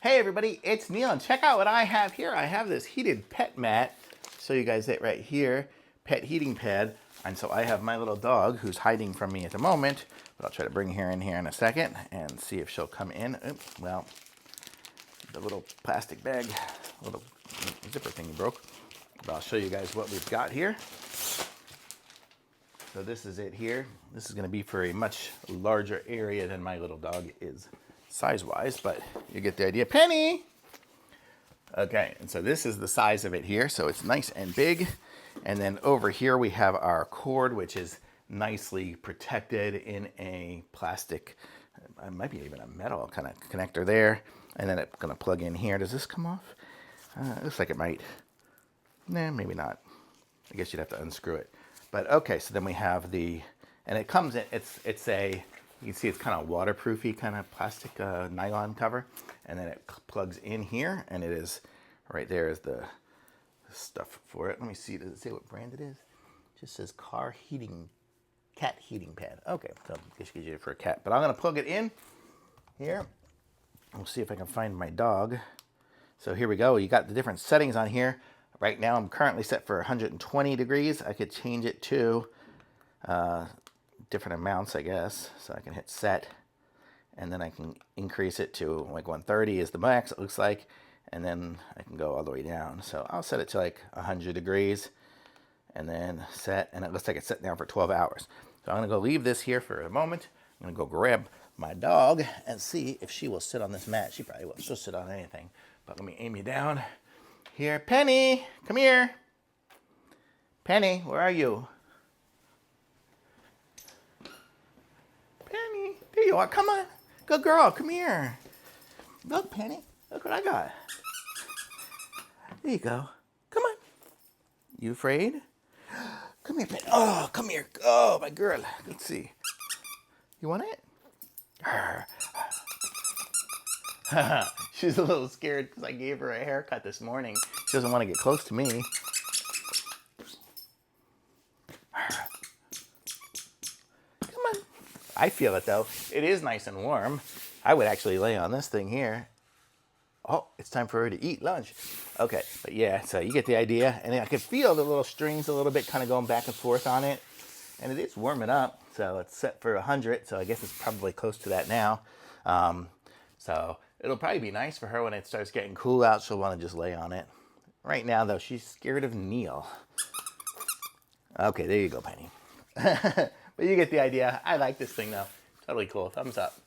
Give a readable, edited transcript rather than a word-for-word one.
Hey everybody, it's Neil, and check out what I have here. I have this heated pet mat. Show you guys it right here, pet heating pad. And so I have my little dog who's hiding from me at the moment, but I'll try to bring her in here in a second and see if she'll come in. Oops, well, the little plastic bag, little zipper thing broke. But I'll show you guys what we've got here. So this is it here. This is gonna be for a much larger area than my little dog is size-wise, but you get the idea. Penny! Okay, and so this is the size of it here, so it's nice and big. And then over here we have our cord, which is nicely protected in a plastic, it might be even a metal kind of connector there. And then it's gonna plug in here. Does this come off? It looks like it might. Nah, maybe not. I guess you'd have to unscrew it. But okay, so then we have the, and it comes in, it's a, you can see it's kind of waterproofy kind of plastic nylon cover. And then it plugs in here, and it is, right there is the stuff for it. Let me see, does it say what brand it is? It just says cat heating pad. Okay, so I guess you could use it for a cat. But I'm gonna plug it in here. We'll see if I can find my dog. So here we go, you got the different settings on here. Right now I'm currently set for 120 degrees. I could change it to different amounts, I guess. So I can hit set, and then I can increase it to like 130 is the max, it looks like. And then I can go all the way down. So I'll set it to like 100 degrees and then set, and it looks like it's set down for 12 hours. So I'm gonna go leave this here for a moment. I'm gonna go grab my dog and see if she will sit on this mat. She probably will, she'll sit on anything. But let me aim you down. Here, Penny, come here. Penny, where are you? Penny, there you are, come on. Good girl, come here. Look, Penny, look what I got. There you go, come on. You afraid? Come here, Penny. Oh, come here. Oh, my girl, let's see. You want it? She's a little scared because I gave her a haircut this morning. She doesn't want to get close to me. Come on. I feel it though. It is nice and warm. I would actually lay on this thing here. Oh, it's time for her to eat lunch. Okay, but yeah, so you get the idea. And I can feel the little strings a little bit kind of going back and forth on it. And it is warming up. So it's set for 100. So I guess it's probably close to that now. So it'll probably be nice for her when it starts getting cool out. She'll want to just lay on it. Right now, though, she's scared of Neil. Okay, there you go, Penny. But you get the idea. I like this thing, though. Totally cool. Thumbs up.